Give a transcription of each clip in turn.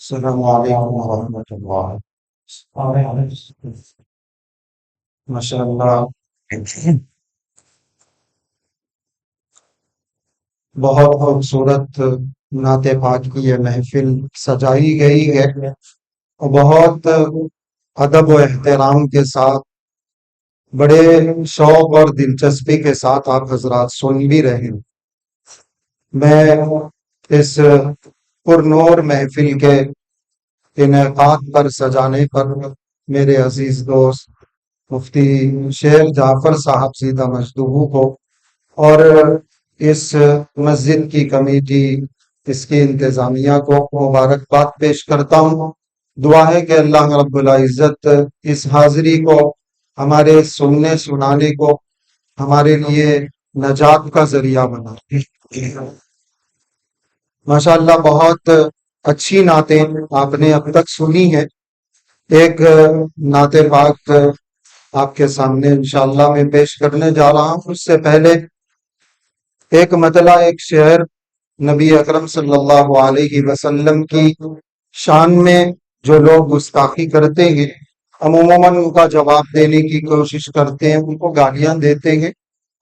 السلام علیکم ورحمۃ اللہ۔ ماشاء اللہ، بہت خوبصورت نعت پاک کی یہ محفل سجائی گئی ہے اور بہت ادب و احترام کے ساتھ، بڑے شوق اور دلچسپی کے ساتھ آپ حضرات سن بھی رہے ہیں۔ میں اس پرنور محفل کے انعقاد پر سجانے پر میرے عزیز دوست مفتی شیخ جعفر صاحب سیدہ مجدوبو کو اور اس مسجد کی کمیٹی، اس کی انتظامیہ کو مبارکباد پیش کرتا ہوں۔ دعا ہے کہ اللہ رب العزت اس حاضری کو، ہمارے سننے سنانے کو ہمارے لیے نجات کا ذریعہ بنا۔ ماشاءاللہ، بہت اچھی نعتیں آپ نے اب تک سنی ہے۔ ایک نعت پاک آپ کے سامنے انشاءاللہ میں پیش کرنے جا رہا ہوں۔ اس سے پہلے ایک مطلع، ایک شعر نبی اکرم صلی اللہ علیہ وسلم کی شان میں جو لوگ گستاخی کرتے ہیں، ہم عموماً ان کا جواب دینے کی کوشش کرتے ہیں، ان کو گالیاں دیتے ہیں،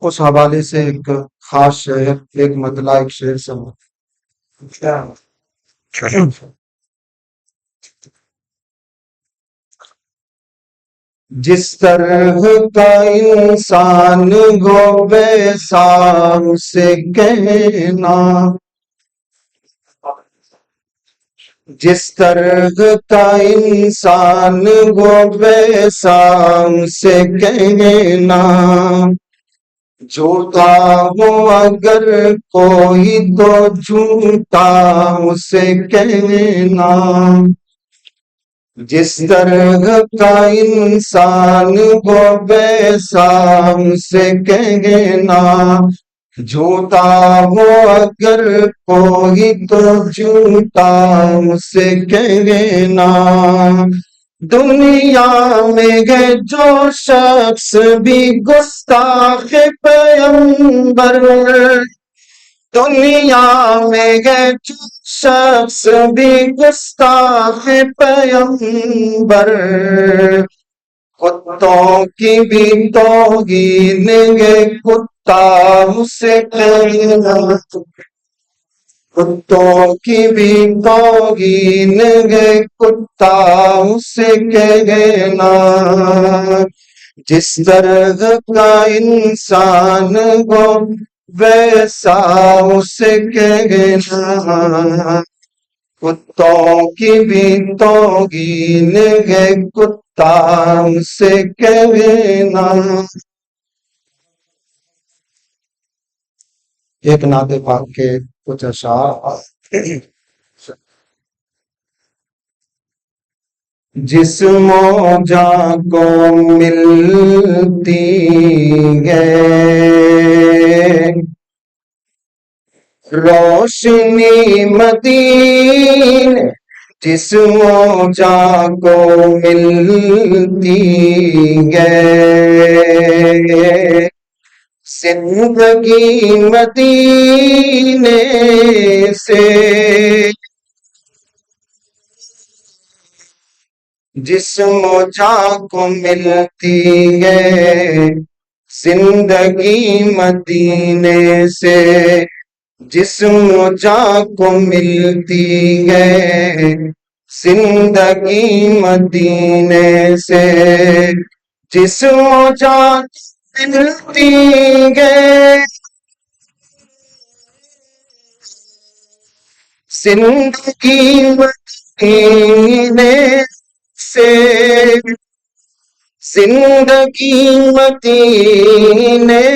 اس حوالے سے ایک خاص شعر، ایک مطلع، ایک شعر سمجھ۔ جس طرح کا انسان ہو ویسا اسے کہنا، جس طرح کا انسان ہو ویسا اسے کہنا، جھوٹا ہو اگر کوئی تو جھوٹا اسے کہنا، جس طرح کا انسان ہو ویسا اسے کہنا، جھوٹا ہو اگر کوئی تو جھوٹا اسے کہنا۔ دنیا میں ہے جو شخص بھی گستاخ پیغمبر، دنیا میں ہے جو شخص بھی گستاخ پیغمبر، کتوں کی بھی توہین ہے کتا اسے کہنا، کتوں کی بھی توہین ہے کتا اسے کہنا، جس طرح کا انسان ہو ویسا اسے کہنا، کتوں کی بھی توہین ہے کتا اسے کہنا۔ ایک نعت پاک کے کچھ اشعار۔ جسم و جان کو ملتی ہے روشنی مدینے، جسم و جان کو ملتی ہے زندگی مدینے سے، جسم و جان کو ملتی ہے زندگی مدینے سے، جسم و جان کو ملتی ہے زندگی مدینے سے، جسم و جان ملتی ہے زندگی مدینے سے، زندگی مدینے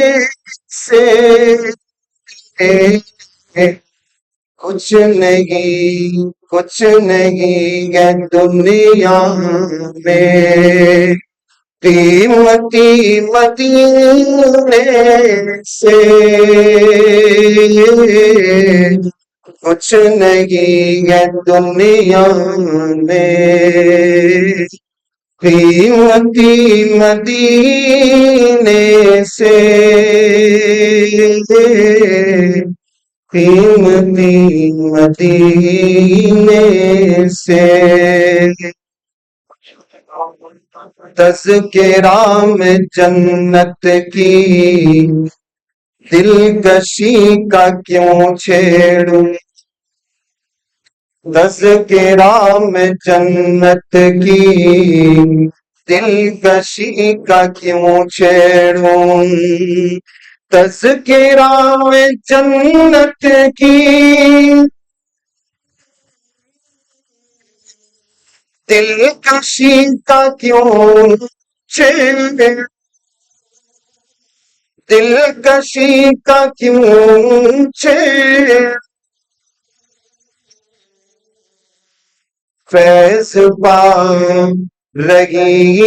سے، کچھ نہیں کچھ نہیں ہے دنیا میں قیمتی مدینے سے، کچھ نہیں ہے دنیا میں قیمتی مدینے سے، قیمتی مدینے سے تذکرہ میں جنت کی دلکشی کا کیوں چھیڑوں تذکرہ میں جنت کی دلکشی کا کیوں چھیڑوں تذکرہ میں جنت کی دلکشی کا کیوں چھیڑوں دلکشی کا کیوں چھیڑوں فیض پا رہی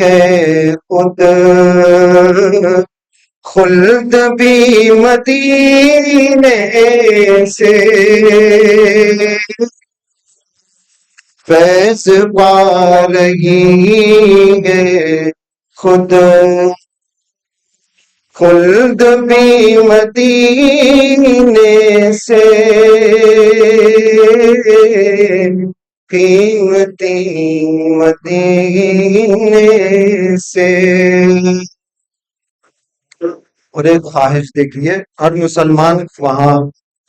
ہے خود خلد بھی مدینے سے فیض پا رہی ہے خود خلد بھی مدینے سے قیمتی مدینے سے اور ایک خواہش دیکھیے ہر مسلمان وہاں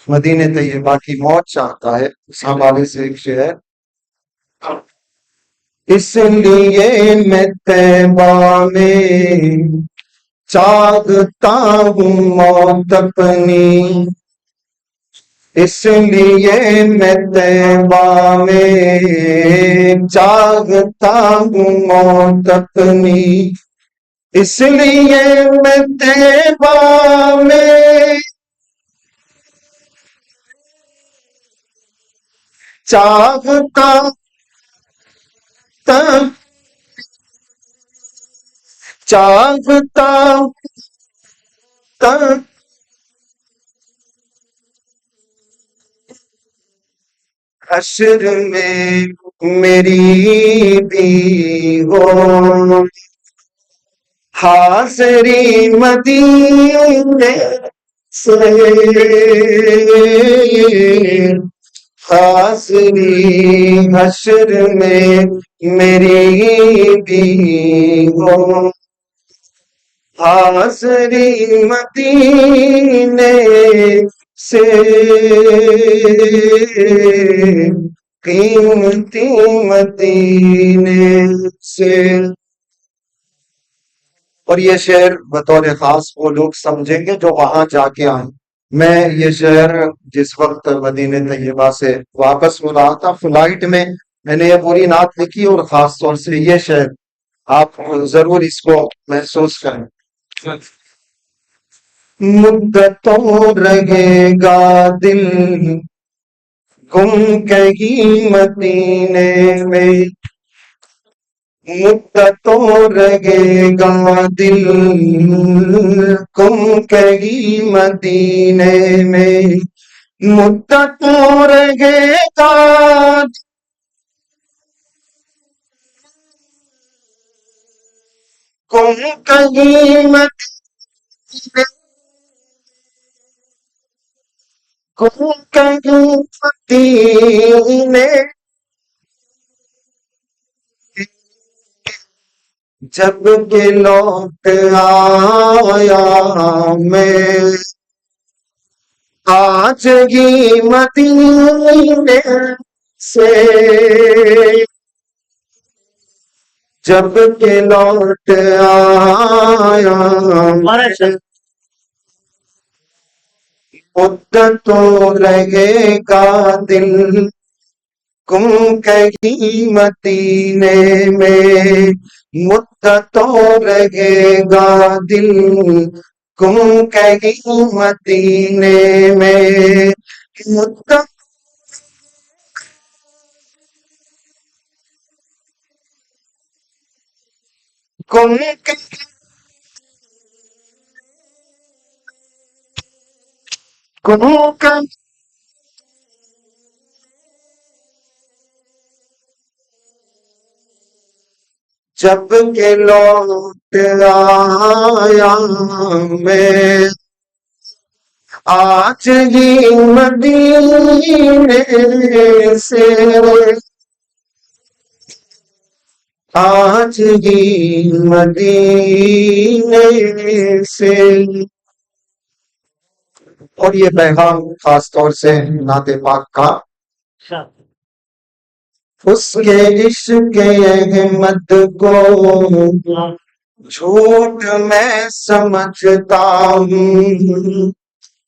مدینہ طیبہ کی موت چاہتا ہے اس حوالے سے ایک شعر اس لیے میں طیبہ میں چاہتا ہوں موت اپنی اس لیے میں طیبہ میں چاہتا ہوں موت اپنی اس لیے میں طیبہ میں چاہتا چاہتا حشر میں میری بھی ہو حاضری مدینے سے حاضری حشر میں میری بھی ہو حاضری مدینے سے قیمتی مدینے سے اور یہ شعر بطور خاص وہ لوگ سمجھیں گے جو وہاں جا کے آئیں میں یہ شعر جس وقت مدینہ طیبہ سے واپس ہو رہا تھا فلائٹ میں نے یہ پوری نعت لکھی اور خاص طور سے یہ شعر آپ ضرور اس کو محسوس کریں مدتوں رہے گا دل گم کہیں مدینے میں مدتوں رہے گا دل گم کہیں مدینے میں مدتوں رہے گا گم کہیں مدینے گم کہیں مدینے جب کہ لوٹ آیا میں آج ہی مدینے سے جب کہ لوٹ آیا مدتوں رہے گا دل گم کہیں مدینے میں مدتوں رہے گا دل گم کہیں مدینے میں مدت گم گم جب کہ لوٹ آیا میں آج ہی مدینے سے، آج ہی مدینے سے، اور یہ پیغام خاص طور سے نعت پاک کا اس کے عشق احمد کو جھوٹ میں سمجھتا ہوں.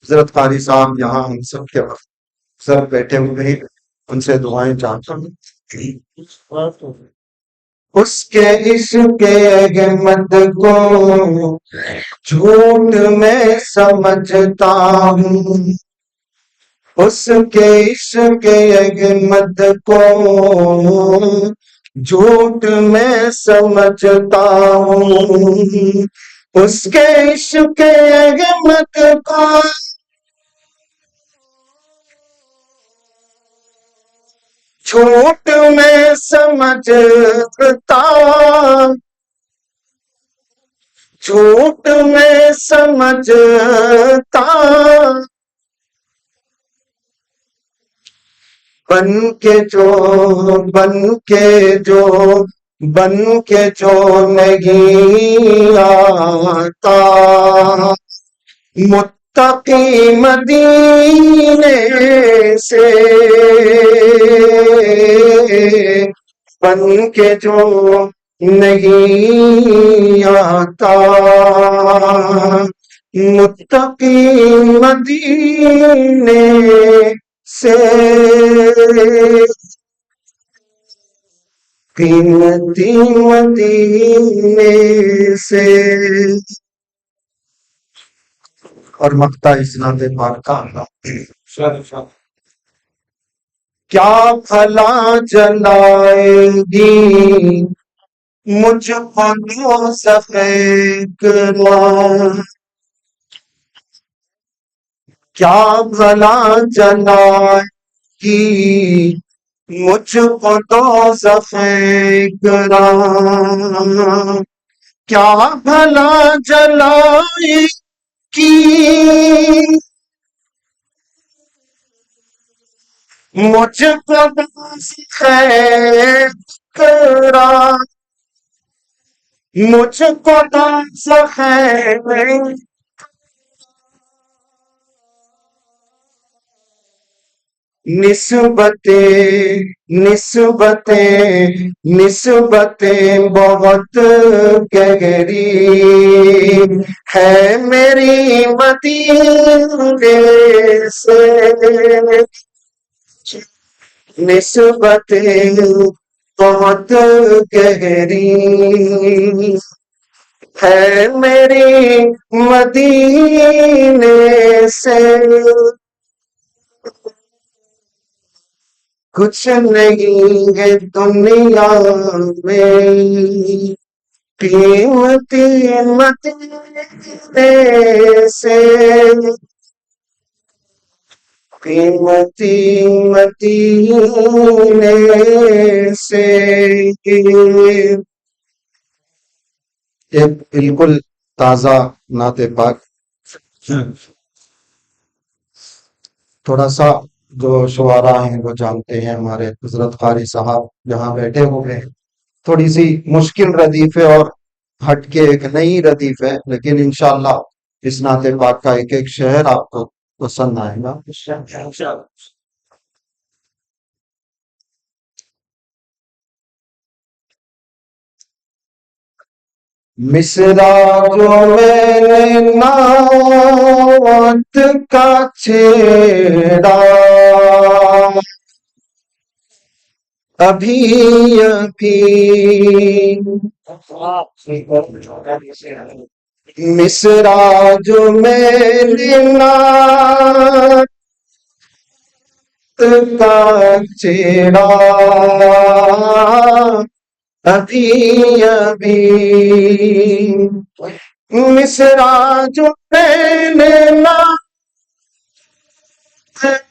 حضرت قاری صاحب یہاں ہم سب کے وقت سب بیٹھے ہوئے ہیں، ان سے دعائیں چاہتا ہوں. اس کے عشق احمد کو جھوٹ میں سمجھتا ہوں، اس کے عشق احمد کو جھوٹ میں سمجھتا ہوں، اس کے عشق احمد کو جھوٹ میں سمجھتا، جھوٹ میں سمجھتا، بن کے جو نہیں آتا، متقی مدینے سے بن کے جو نہیں آتا، متقی مدینے سے، قیمتی مدینے سے. اور مقطع اسناد پاک کا کیا بھلا جلائے گی مجھ کو دوزخ اکرام، کیا بھلا جلائے گی مجھ کو دوزخ اکرام، کیا بھلا جلائے گی مجھ کو دوزخ اکرام، مجھ کو دوزخ نسبتیں بہت گہری ہے میری مدینے سے، نسبتیں بہت گہری ہے میری مدینے سے، کچھ نہیں ہے دنیا میں قیمتی مدینے سے، قیمتی مدینے سے. ایک بالکل تازہ نعت پاک، تھوڑا سا جو شعراء ہیں وہ جانتے ہیں، ہمارے حضرت قاری صاحب جہاں بیٹھے ہوئے ہیں، تھوڑی سی مشکل ردیف ہے اور ہٹ کے ایک نئی ردیف ہے، لیکن انشاءاللہ اس نعت پاک کا ایک ایک شعر آپ کو پسند آئے گا. مصرع جو میں نے نعت کا چھیڑا، ابھی مصرع جو میں نے نعت کا چھیڑا، ابھی مصرع جو میں نے نعت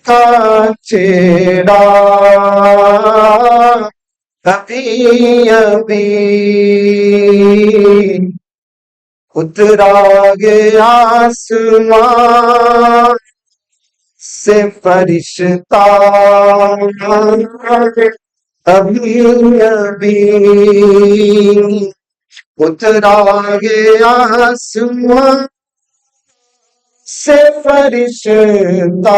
کا چھیڑا، ابھی اترا گیا آسمان سے فرشتہ ابھی ابھی اترا گیا آسمان سے فرشتہ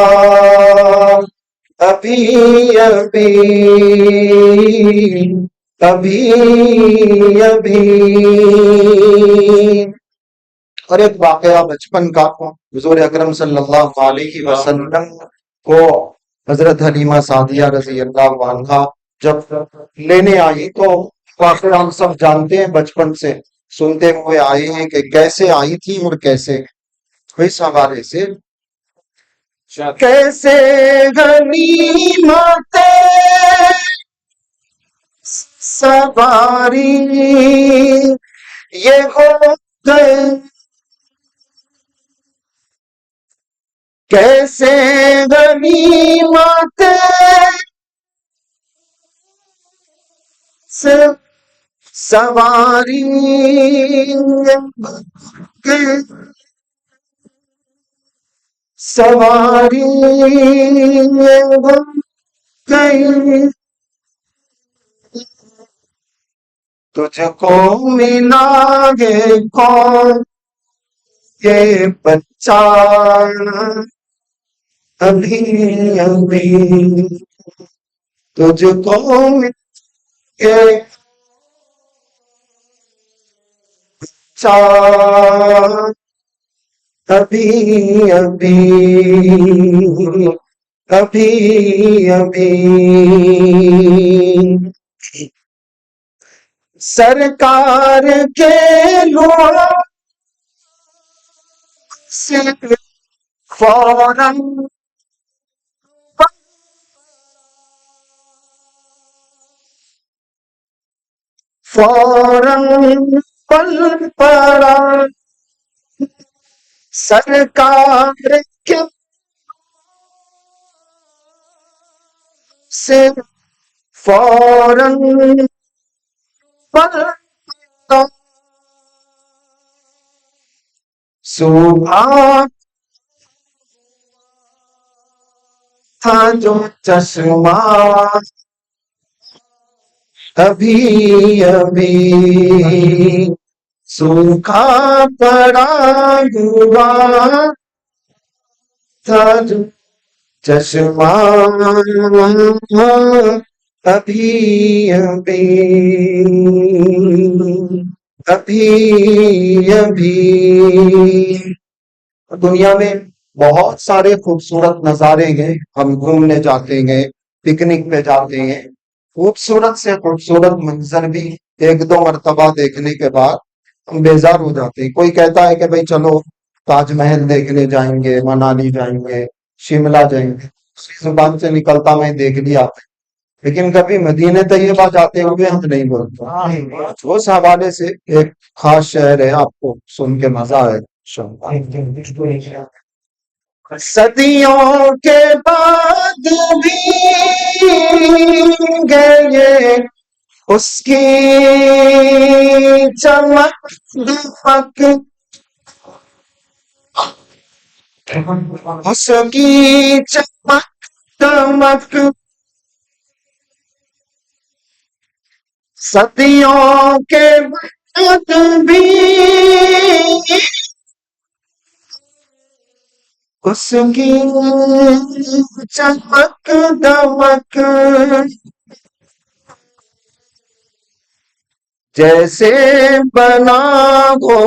ابھی ابھی ابھی ابھی۔ اور ایک واقعہ بچپن کا، حضور اکرم صلی اللہ علیہ وسلم کو حضرت حلیمہ سعدیہ رضی اللہ عنہا جب لینے آئی تو واقعہ ہم سب جانتے ہیں، بچپن سے سنتے ہوئے آئے ہیں کہ کیسے آئی تھی اور کیسے، اس حوالے سے کیسے غنیمت سواری یہ ہو گئے، کیسے غنیمت سواری سواری گئی، تجھ کو ملا گے کون یہ بچہ ابھی ابھی، تجھ کو مل گے بچہ ابھی ابھی ابھی ابھی۔ سرکار کے لوگ سے فوراً فوراً پل پڑا، سرکار کے سے فوراً پل پڑا، صبح تھا جو چشمہ ابھی ابھی سوکھا پڑا ہوا تھا جو چشمہ ابھی ابھی ابھی ابھی۔ دنیا میں بہت سارے خوبصورت نظارے ہیں، ہم گھومنے جاتے ہیں، پکنک پہ جاتے ہیں، خوبصورت سے خوبصورت منظر بھی ایک دو مرتبہ دیکھنے کے بعد ہم بیزار ہو جاتے ہیں۔ کوئی کہتا ہے کہ بھائی چلو تاج محل دیکھنے جائیں گے، منالی جائیں گے، شملہ جائیں گے، اسی زبان سے نکلتا میں دیکھ لیا، لیکن کبھی مدینہ طیبہ جاتے ہوئے ہم نہیں بولتے۔ اس حوالے سے ایک خاص شہر ہے، آپ کو سن کے مزہ آئے صدیوں کے بعد بھی گئے اس کی چمک دمک، اس کی چمک دمک، صدیوں کے بعد بھی اس کی چمک دمک، جیسے بنا ہو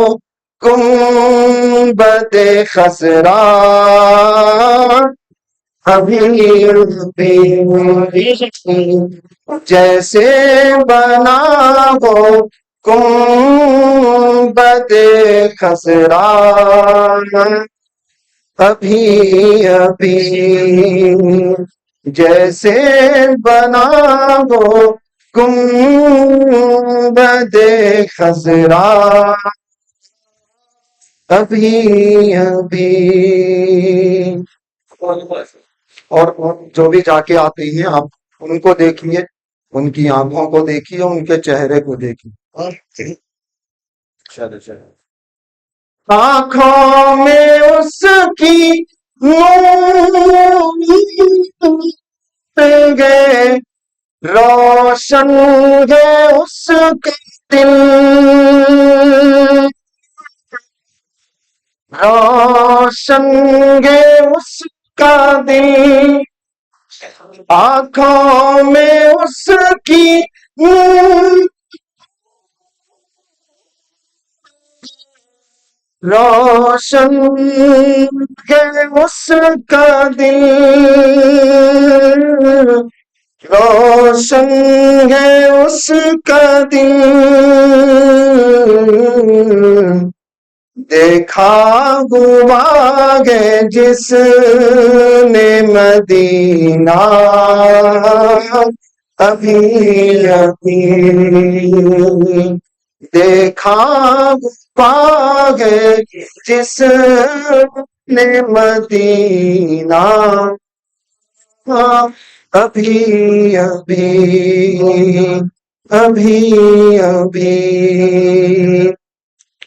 گنبد خضرا ابھی بھی، جیسے بنا ہو گنبد خضرا ابھی ابھی، جیسے بنا ہو گنبد خضرا ابھی ابھی۔ اور جو بھی جا کے آتے ہیں آپ ان کو دیکھیے، ان کی آنکھوں کو دیکھیے، ان کے چہرے کو دیکھیے، آنکھوں میں اس کی نور گے روشن ہے اس کا دل، روشن ہے اس کا دل، آنکھوں میں اس کی روشن ہے اس کا دل، روشن ہے اس کا دل، دیکھا ہوا ہے جس نے مدینہ ابھی ابھی، دیکھا ہوا ہے جس نے مدینہ ابھی ابھی، ابھی ابھی۔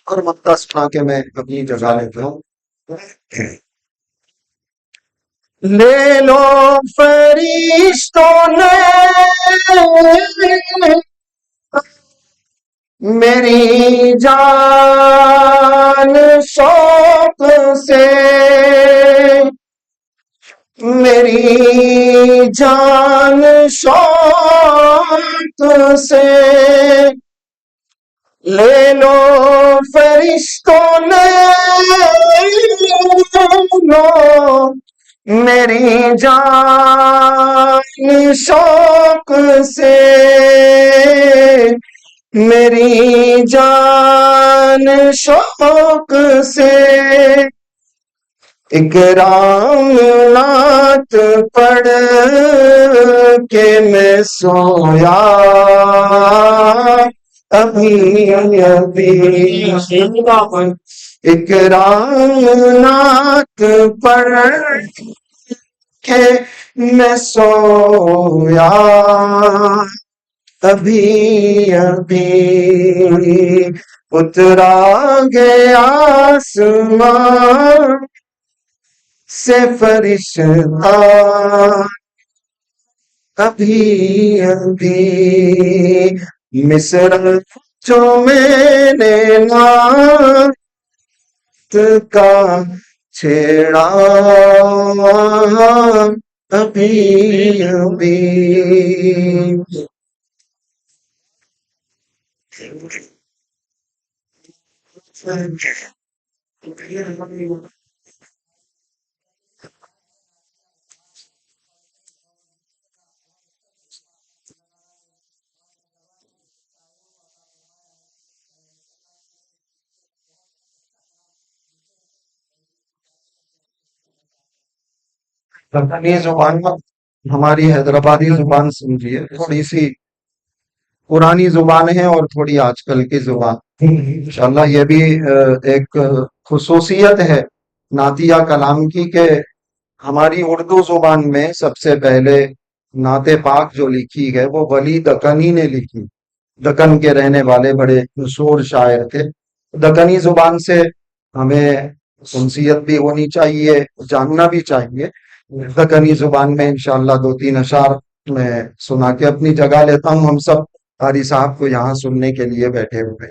اور مقطع سنا کے میں اپنی جگہ لیتا ہوں۔ لے لو فرشتوں نے میری جان شوق سے، میری جان شوق سے، لے لو فرشتوں نے لو میری جان شوق سے، میری جان شوق سے، اکرام نعت پڑھ کے میں سویا ابھی ابھی، اکرام نعت پڑھ کے میں سویا ابھی ابھی، اترا گیا آسمان سے فرشتہ ابھی ابھی، مصر جو میں نے نعت کا چھیڑا ابھی ابھی۔ دکنی زبان ہماری حیدرآبادی زبان سمجھیے، تھوڑی سی پرانی زبان ہے اور تھوڑی آج کل کی زبان، انشاءاللہ یہ بھی ایک خصوصیت ہے نعتیہ کلام کی کہ ہماری اردو زبان میں سب سے پہلے نعت پاک جو لکھی ہے وہ ولی دکنی نے لکھی، دکن کے رہنے والے بڑے مشہور شاعر تھے۔ دکنی زبان سے ہمیں انسیت بھی ہونی چاہیے، جاننا بھی چاہیے۔ دکنی زبان میں انشاءاللہ دو تین اشعار میں سنا کے اپنی جگہ لیتا ہوں، ہم سب قاری صاحب کو یہاں سننے کے لیے بیٹھے ہوئے۔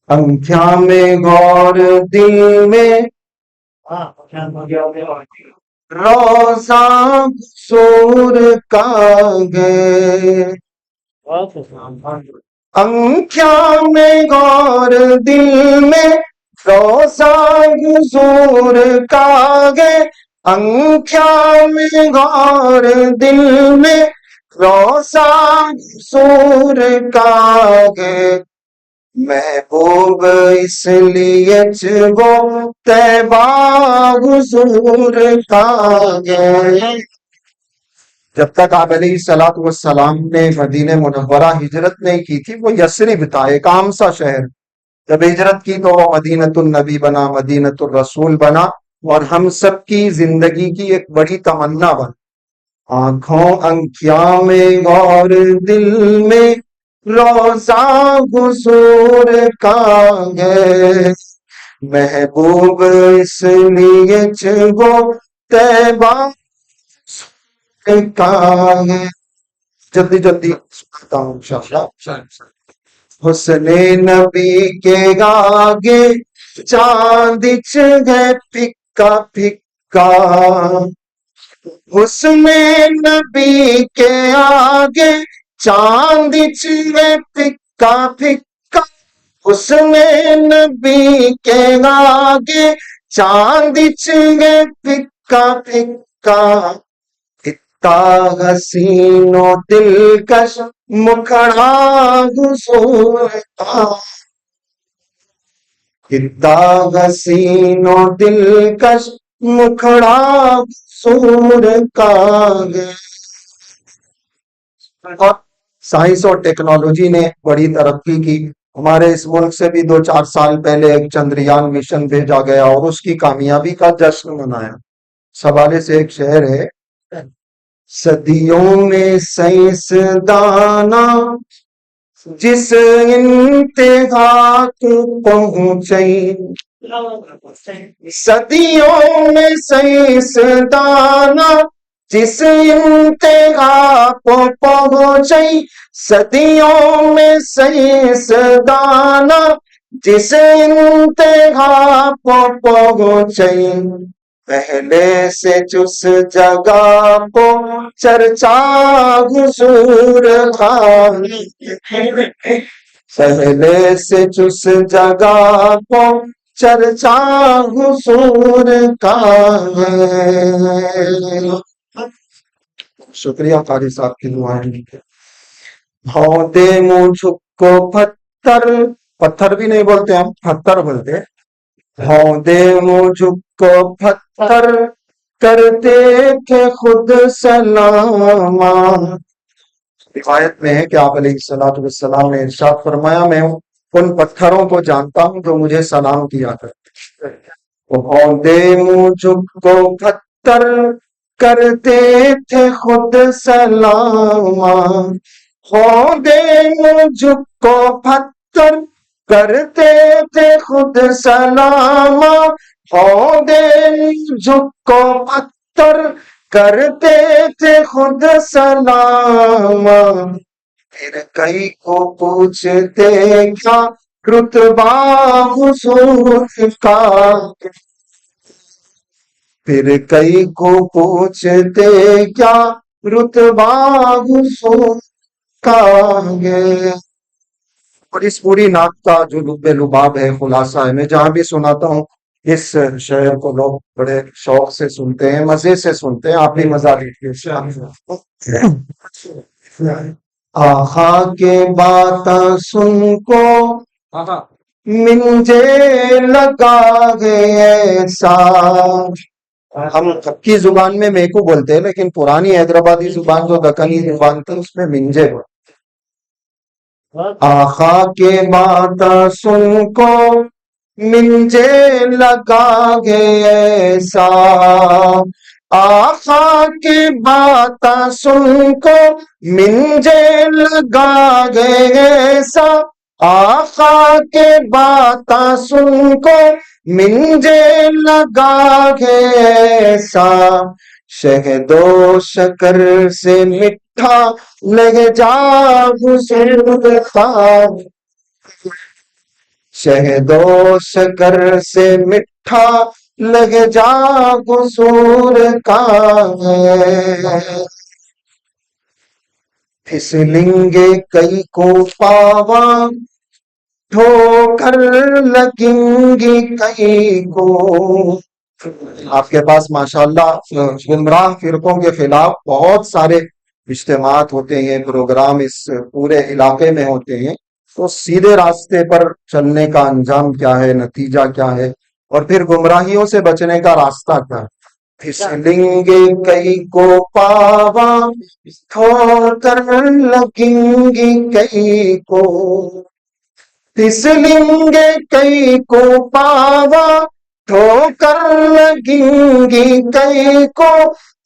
انکھیاں میں غور دل میں روزہ قصور کا گے، انکھیاں میں غور دل میں روزہ حضور کا گے، انکھیاں میں غور دل میں روزہ حضور کا گے، محبوب اس لیے وہ طیبہ حضور کا گے۔ جب تک آپ علیہ الصلوۃ والسلام نے مدینہ منورہ ہجرت نہیں کی تھی، وہ یثرب تھا، ایک عام سا شہر۔ جب ہجرت کی تو وہ مدینۃ النبی بنا، مدینۃ الرسول بنا، اور ہم سب کی زندگی کی ایک بڑی تمنا بنا۔ آنکھوں انکھیاں میں غور دل میں روزہ حضور کا گے، محبوب اس لیے چگو تیبہ کا ہے. جلدی جلدی سناتا ہوں انشاءاللہ. حسن نبی کے آگے چاند ہے پھکا پھکا. حسن نبی کے آگے چاند ہے پھکا پھکا. حسن نبی کے آگے چاند ہے پھکا پھکا. اتنا حسین و دلکش مکھڑا حضور کا. اتنا حسین و دلکش مکھڑا حضور کا ہے. اور سائنس اور ٹیکنالوجی نے بڑی ترقی کی. ہمارے اس ملک سے بھی 2-4 سال پہلے ایک چندریان مشن بھیجا گیا اور اس کی کامیابی کا جشن منایا. اس حوالے سے ایک شعر ہے. صدیوں میں سائنس دانا جس انتہا کو پہنچی. صدیوں میں سائنس دانا جس انتہا کو پہنچی. صدیوں میں سائنس دانا جس انتہا کو پہنچی. پہلے سے جس جگہ کو چرچا حضور کا. پہلے سے جس جگہ کو چرچا حضور کا ہے. شکریہ قاری صاحب کی دعائیں. ہاں دے منہ جھک کو پتھر. پتھر بھی نہیں بولتے ہم, پتھر بولتے. ہاں دے منہ جھک کو پتھر کرتے تھے خود سلام. روایت میں ہے کہ آپ علیہ الصلوۃ والسلام نے ارشاد فرمایا میں ان پتھروں کو جانتا ہوں جو مجھے سلام کیا کرتے. ہاں دے منہ جھک کو پتھر کرتے تھے خود سلام. ہاں دے منہ جھک کو پتھر کرتے تھے خود سلام. ہاں دے جھک کو پتھر کرتے تھے خود سلام. پھر کئی کو پوچھتے کیا رتبہ حضور کا. پھر کئی کو پوچھتے کیا رتبہ حضور کا ہے. اور اس پوری نعت کا جو لب لباب ہے, خلاصہ ہے, میں جہاں بھی سناتا ہوں اس شعر کو لوگ بڑے شوق سے سنتے ہیں, مزے سے سنتے ہیں. آپ بھی مزہ لیجیے. آخا کے بات سن کو منجے لگا گئے ایسا. ہم کی زبان میں میکو بولتے ہیں, لیکن پرانی حیدرآبادی زبان جو دکنی زبان تھی اس میں منجے بولتے. آخا کے بات سن کو منجے لگا گئے ایسا. آقا کے بات سن کو منجے لگا گئے ایسا. آقا کے بات سن کو منجے لگا گئے ایسا. شہد و شکر سے میٹھا لہجہ حضور کا. شہد و شکر سے میٹھا لہجہ حضور کا ہے. پھسلیں گے کئی کو پاوا ٹھوکر لگیں گی کئی کو. آپ کے پاس ماشاءاللہ گمراہ فرقوں کے خلاف بہت سارے اجتماعات ہوتے ہیں, پروگرام اس پورے علاقے میں ہوتے ہیں. تو سیدھے راستے پر چلنے کا انجام کیا ہے, نتیجہ کیا ہے, اور پھر گمراہیوں سے بچنے کا راستہ کیا ہے. پھسلیں گے کئی کو پاوا ٹھوکر لگیں گی کئی کو. پھسلیں گے کئی کو پاوا ٹھوکر لگیں گی کئی کو.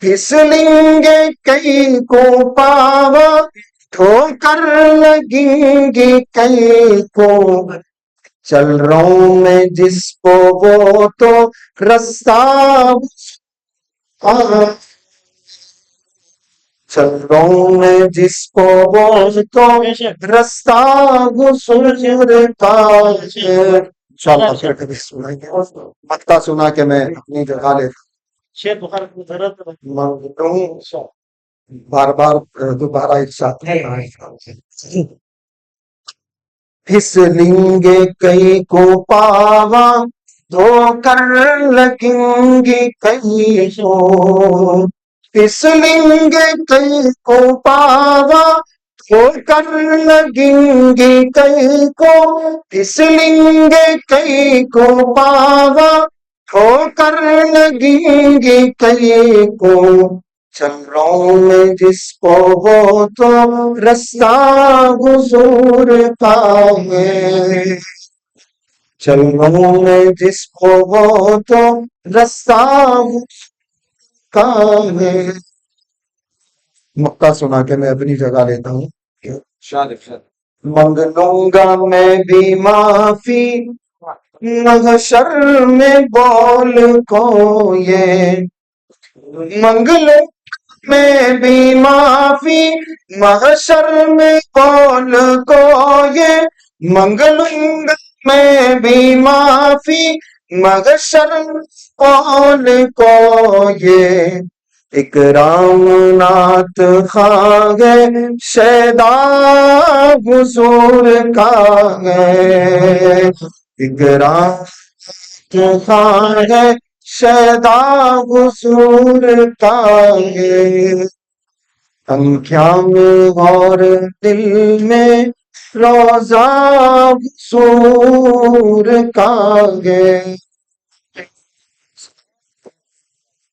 پھسلیں گے کئی کو پاوا ٹھوکر لگیں گی کئی کو. چل رہا ہوں میں جس کو وہ تو رستہ چل رہا ہوں میں جس کو وہ تو رستہ گزرتا ہے. انشاءاللہ پھر کبھی سنائیں گے. مکتا سنا کے میں اپنی جگہ لے بار بار دوبارہ ایک ساتھ پھسلیں گے کئی کو پاوا دھو کر لگیں گے کئی کو پھسلیں گے کئی کو پاوا دھو کر لگیں گے کئی کو پھسلیں گے کئی کو پاوا دھو کر لگیں گے کئی کو چل رہا ہوں میں جس کو وہ تو رستہ گزرتا ہے چل رہا ہوں میں جس کو وہ تو رستہ گزرتا ہے. مکہ سنا کے میں اپنی جگہ لیتا ہوں. منگ لوں گا میں بھی معافی محشر میں بول کو یہ منگ لوں میں بھی معافی محشر میں بول کو یہ منگ لوں گا میں بھی معافی محشر بول کو یہ اکرام نعت خواہ شیدا حضور کا ہے اکرام خواہ شیدا حضور کا ہے انکھیاں میں اور دل میں روزہ حضور کا ہے